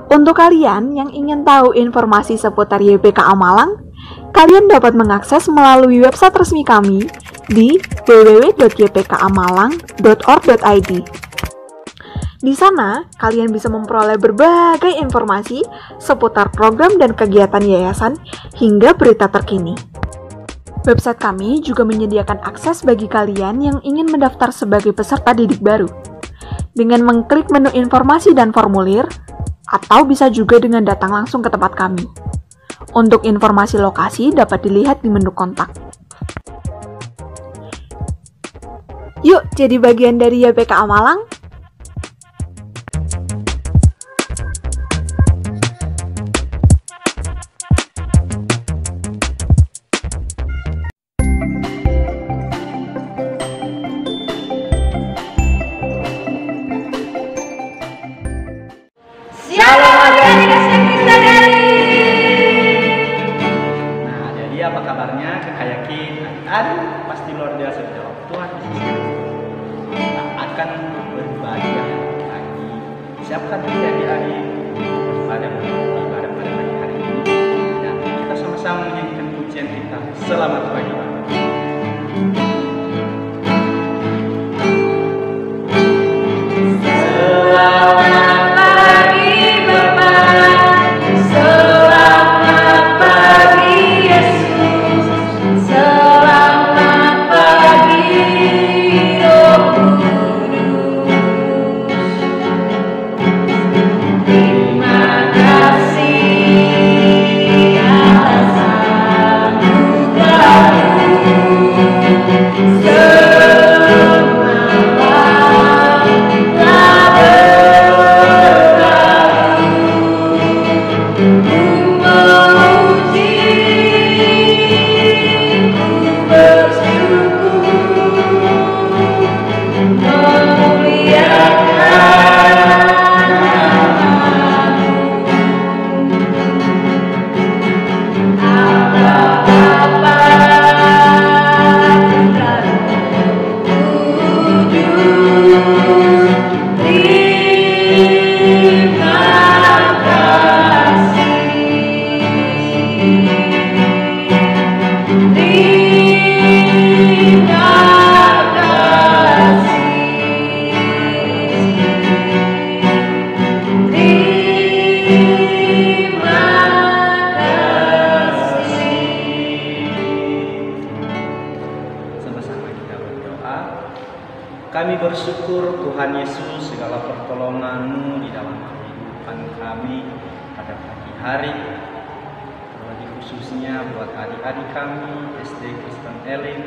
Untuk kalian yang ingin tahu informasi seputar YPKA Malang, kalian dapat mengakses melalui website resmi kami di www.ypkamalang.org.id. Di sana, kalian bisa memperoleh berbagai informasi seputar program dan kegiatan yayasan hingga berita terkini. Website kami juga menyediakan akses bagi kalian yang ingin mendaftar sebagai peserta didik baru. Dengan mengklik menu informasi dan formulir, atau bisa juga dengan datang langsung ke tempat kami. Untuk informasi lokasi dapat dilihat di menu kontak. Yuk, jadi bagian dari YPKA Malang. Apa kabarnya? Kakak yakin aduh pasti luar biasa jawab Tuhan kita akan berbagi lagi. Siapkan diri adik-adik pada ibadah pada pagi hari ini dan kita sama-sama menyanyikan pujian kita. Selamat pagi Bapak. Kami bersyukur Tuhan Yesus segala pertolongan-Mu di dalam kehidupan kami pada pagi hari. Terlebih khususnya buat adik-adik kami SD Kristen Elim,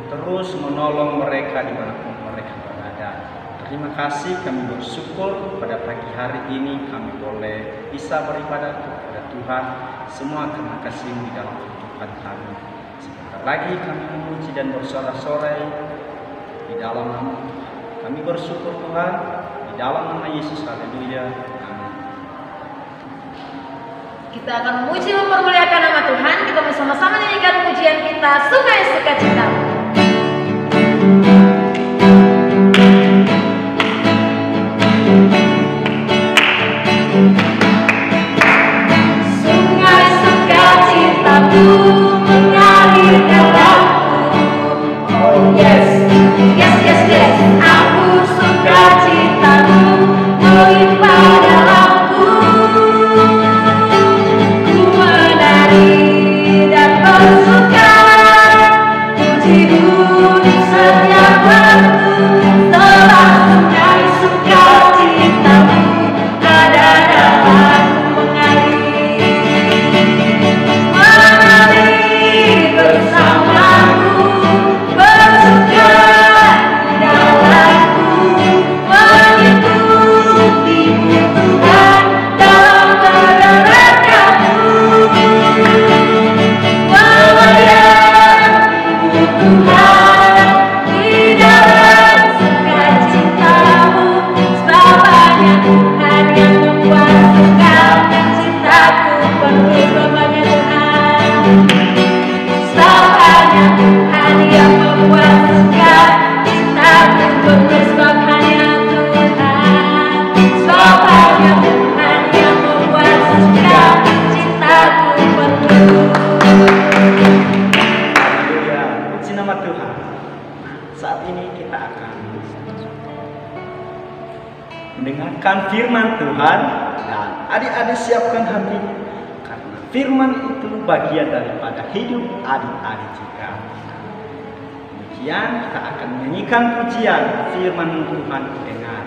terus menolong mereka dimanapun mereka berada. Terima kasih, kami bersyukur pada pagi hari ini kami boleh bisa beribadah kepada Tuhan. Semua karena kasih-Mu di dalam kehidupan kami. Sebentar lagi kami memuji dan bersorak-sorai di dalam nama kami bersyukur Tuhan, di dalam nama Yesus, haleluya, amin. Kita akan memuji mempermuliakan nama Tuhan. Kita bersama-sama nyanyikan pujian kita, Sungai Sukacita. Sungai sukacitamu mengalir dalamku, oh yes. Yes, yes, yes, aku sukacitamu melimpah dalamku. Ku menari dan bersuka, pujimu di setiap waktu. Setelah sungai sukacitamu ada dalamku mengalir. mendengarkan firman Tuhan dan adik-adik siapkan hatinya karena firman itu bagian daripada hidup adik-adik juga. Kemudian kita akan menyanyikan pujian firman Tuhan dengar.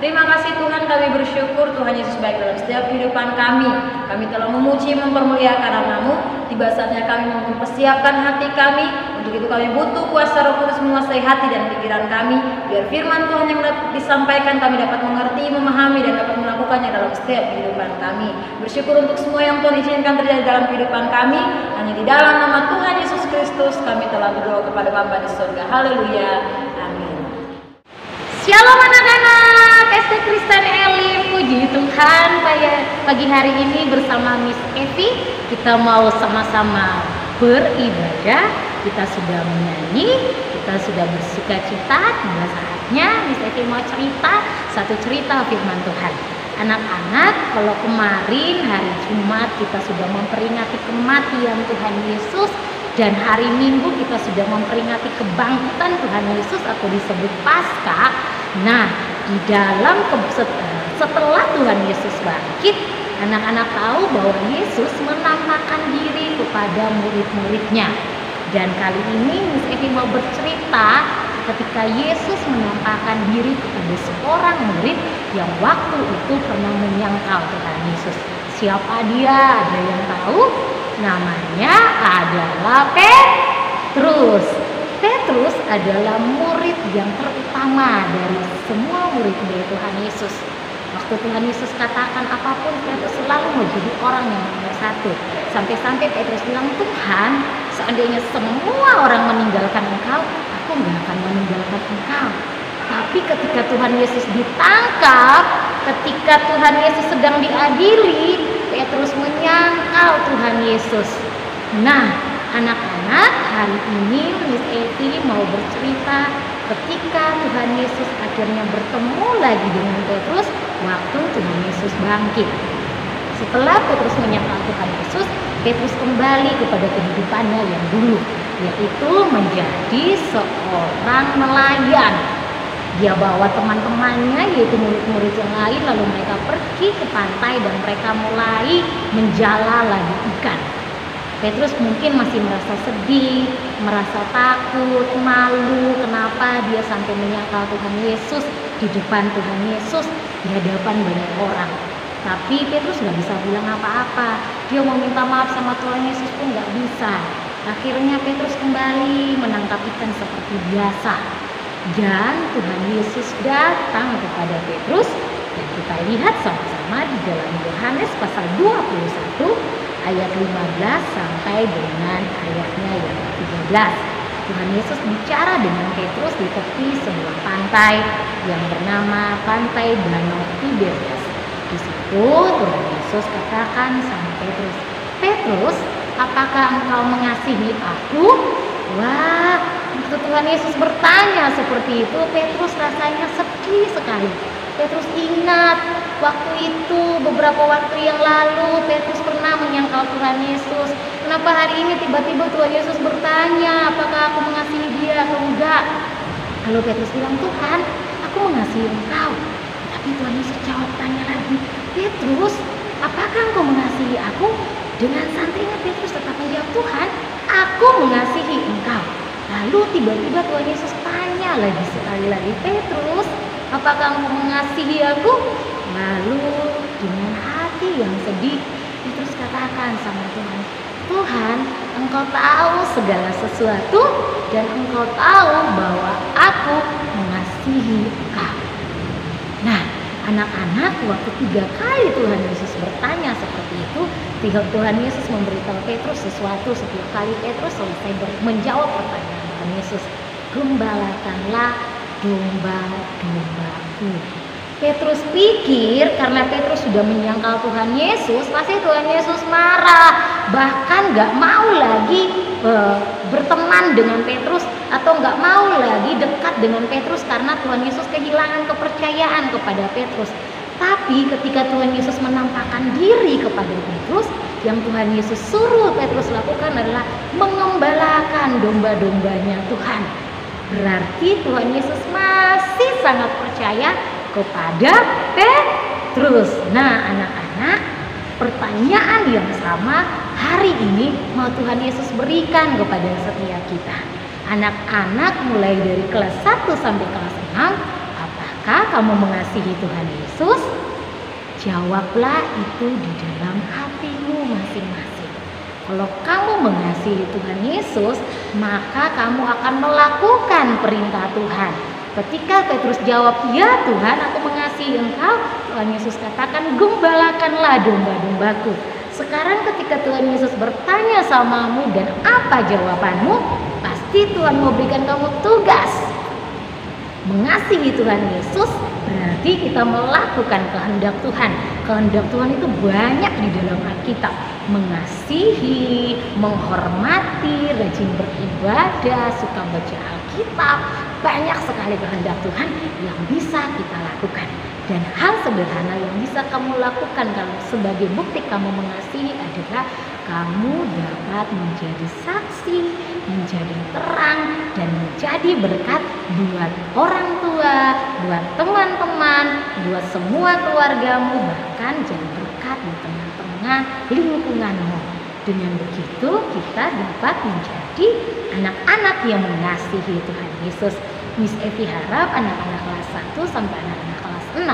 Terima kasih Tuhan, kami bersyukur Tuhan Yesus baik dalam setiap kehidupan kami. Kami telah memuji, mempermuliakan nama-Mu. Tiba saatnya kami mempersiapkan hati kami. Untuk itu kami butuh kuasa Roh Kudus menguasai hati dan pikiran kami. Biar firman Tuhan yang disampaikan kami dapat mengerti, memahami, dan dapat melakukannya dalam setiap kehidupan kami. Bersyukur untuk semua yang Tuhan izinkan terjadi dalam kehidupan kami. Hanya di dalam nama Tuhan Yesus Kristus kami telah berdoa kepada Bapa di surga. Haleluya. Amin. Shalom anak-anak SD Kristen Elim, puji Tuhan pagi hari ini bersama Miss Evi kita mau sama-sama beribadah. Kita sudah menyanyi, kita sudah bersuka cita. Tiba saatnya Miss Evi mau cerita satu cerita firman Tuhan. Anak-anak, kalau kemarin hari Jumat kita sudah memperingati kematian Tuhan Yesus, dan hari Minggu kita sudah memperingati kebangkitan Tuhan Yesus atau disebut Paskah. Nah, di dalam setelah Tuhan Yesus bangkit, anak-anak tahu bahwa Yesus menampakkan diri kepada murid-muridnya. Dan kali ini Miss Evi mau bercerita ketika Yesus menampakkan diri kepada seorang murid yang waktu itu pernah menyangkal Tuhan Yesus. Siapa dia? Ada yang tahu? Namanya adalah Petrus. Petrus adalah murid yang terutama dari semua murid-murid Tuhan Yesus. Waktu Tuhan Yesus katakan apapun, Petrus selalu menjadi orang yang nomor satu. Sampai-sampai Petrus bilang, Tuhan, seandainya semua orang meninggalkan Engkau, aku nggak akan meninggalkan Engkau. Tapi ketika Tuhan Yesus ditangkap, ketika Tuhan Yesus sedang diadili, Petrus menyangkal Tuhan Yesus. Nah, anak-anak, hari ini Miss Evi mau bercerita ketika Tuhan Yesus akhirnya bertemu lagi dengan Petrus waktu Tuhan Yesus bangkit. Setelah Petrus menyangkal Tuhan Yesus, Petrus kembali kepada kehidupannya yang dulu, yaitu menjadi seorang nelayan. Dia bawa teman-temannya, yaitu murid-murid yang lain, lalu mereka pergi ke pantai dan mereka mulai menjala lagi ikan. Petrus mungkin masih merasa sedih, merasa takut, malu, kenapa dia sampai menyangkal Tuhan Yesus di depan Tuhan Yesus, di hadapan banyak orang. Tapi Petrus gak bisa bilang apa-apa. Dia mau minta maaf sama Tuhan Yesus pun gak bisa. Akhirnya Petrus kembali menangkap ikan seperti biasa. Dan Tuhan Yesus datang kepada Petrus, dan kita lihat sama-sama di dalam Yohanes pasal 21 ayat 15 sampai dengan ayatnya yang 13. Tuhan Yesus bicara dengan Petrus di tepi sebuah pantai yang bernama Pantai Danau Tiberias. Di situ Tuhan Yesus katakan sama Petrus, Petrus, apakah engkau mengasihi aku? Wah, waktu Tuhan Yesus bertanya seperti itu, Petrus rasanya sedih sekali. Petrus ingat waktu itu beberapa waktu yang lalu Petrus pernah menyangkal Tuhan Yesus. Kenapa hari ini tiba-tiba Tuhan Yesus bertanya apakah aku mengasihi dia atau enggak? Lalu Petrus bilang, Tuhan, aku mengasihi engkau. Tapi Tuhan Yesus jawab tanya lagi, Petrus, apakah engkau mengasihi aku? Dengan santainya Petrus tetap menjawab, Tuhan, aku mengasihi engkau. Lalu tiba-tiba Tuhan Yesus tanya lagi sekali lagi, Petrus, apakah engkau mengasihi aku? Lalu dengan hati yang sedih, Petrus katakan sama Tuhan, Tuhan, engkau tahu segala sesuatu dan engkau tahu bahwa aku mengasihi engkau. Nah, anak-anak, waktu 3 kali Tuhan Yesus bertanya seperti itu, Tuhan Yesus memberitahu Petrus sesuatu. Setiap kali Petrus selesai menjawab pertanyaan Tuhan Yesus, gembalakanlah domba-dombaku. Petrus pikir karena Petrus sudah menyangkal Tuhan Yesus, pasti Tuhan Yesus marah, bahkan gak mau lagi berteman dengan Petrus atau gak mau lagi dekat dengan Petrus karena Tuhan Yesus kehilangan kepercayaan kepada Petrus. Tapi ketika Tuhan Yesus menampakkan diri kepada Petrus, yang Tuhan Yesus suruh Petrus lakukan adalah mengembalakan domba-dombanya Tuhan. Berarti Tuhan Yesus masih sangat percaya kepada Petrus. Nah, anak-anak, pertanyaan yang sama hari ini mau Tuhan Yesus berikan kepada setiap kita. Anak-anak mulai dari kelas 1 sampai kelas 6, apakah kamu mengasihi Tuhan Yesus? Jawablah itu di dalam hatimu masing-masing. Kalau kamu mengasihi Tuhan Yesus, maka kamu akan melakukan perintah Tuhan. Ketika Petrus jawab, ya Tuhan, aku mengasihi engkau, Tuhan Yesus katakan, gembalakanlah domba-dombaku. Sekarang ketika Tuhan Yesus bertanya samamu dan apa jawabanmu, pasti Tuhan mau berikan kamu tugas. Mengasihi Tuhan Yesus berarti kita melakukan kehendak Tuhan. Kehendak Tuhan itu banyak di dalam Alkitab. Mengasihi, menghormati, rajin beribadah, suka baca Alkitab. Banyak sekali kehendak Tuhan yang bisa kita lakukan. Dan hal sederhana yang bisa kamu lakukan kalau sebagai bukti kamu mengasihi adalah kamu dapat menjadi saksi, menjadi terang, dan menjadi berkat buat orang tua, buat teman-teman, buat semua keluargamu, bahkan jadi berkat di tengah-tengah lingkunganmu. Dengan begitu kita dapat menjadi anak-anak yang mengasihi Tuhan Yesus. Miss Evi harap anak-anak kelas 1 sampai anak-anak kelas 6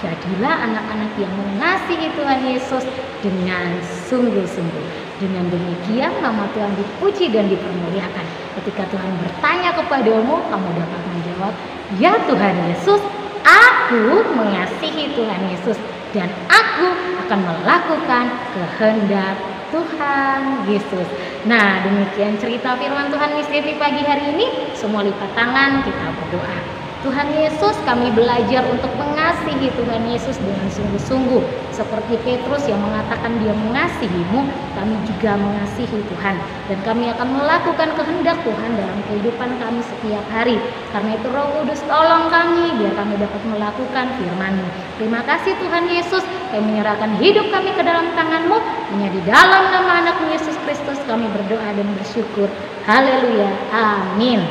jadilah anak-anak yang mengasihi Tuhan Yesus dengan sungguh-sungguh. Dengan demikian nama Tuhan dipuji dan dipermuliakan. Ketika Tuhan bertanya kepadamu, kamu dapat menjawab, ya Tuhan Yesus, aku mengasihi Tuhan Yesus dan aku akan melakukan kehendak Tuhan Yesus. Nah, demikian cerita firman Tuhan Miss Evi pagi hari ini. Semua lipat tangan, kita berdoa. Tuhan Yesus, kami belajar untuk mengasihi Tuhan Yesus dengan sungguh-sungguh. Seperti Petrus yang mengatakan dia mengasihimu, kami juga mengasihi Tuhan. Dan kami akan melakukan kehendak Tuhan dalam kehidupan kami setiap hari. Karena itu Roh Kudus tolong kami, biar kami dapat melakukan firman-Mu. Terima kasih Tuhan Yesus, kami menyerahkan hidup kami ke dalam tangan-Mu. Hanya di dalam nama anak-Mu Yesus Kristus kami berdoa dan bersyukur. Haleluya, amin.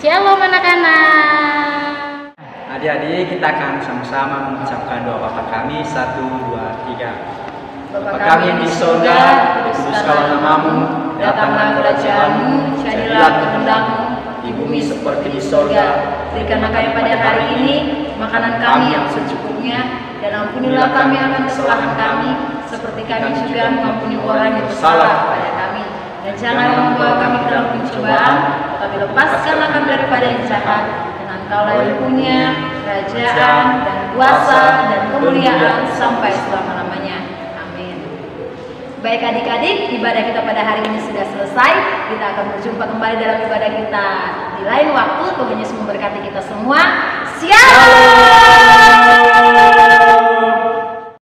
Shalom anak-anak. Adik-adik, kita akan sama-sama mengucapkan doa Bapa kami. 1, 2, 3. Bapa kami yang di surga, kuduskanlah namamu, datanglah kerajaan-Mu, jadilah kehendak-Mu di bumi seperti di surga. Berikanlah kami pada hari ini makanan kami yang secukupnya, dan ampunilah kami akan kesalahan kami, seperti kami juga mengampuni orang yang bersalah kepada kami. Dan jangan membawa kami ke dalam pencobaan, tetapi lepaskanlah kami daripada yang jahat. Karena Engkaulah yang punya kerajaan dan kuasa dan kemuliaan sampai selama-lamanya. Amin. Baik adik-adik, ibadah kita pada hari ini sudah selesai. Kita akan berjumpa kembali dalam ibadah kita di lain waktu. Tuhan Yesus memberkati kita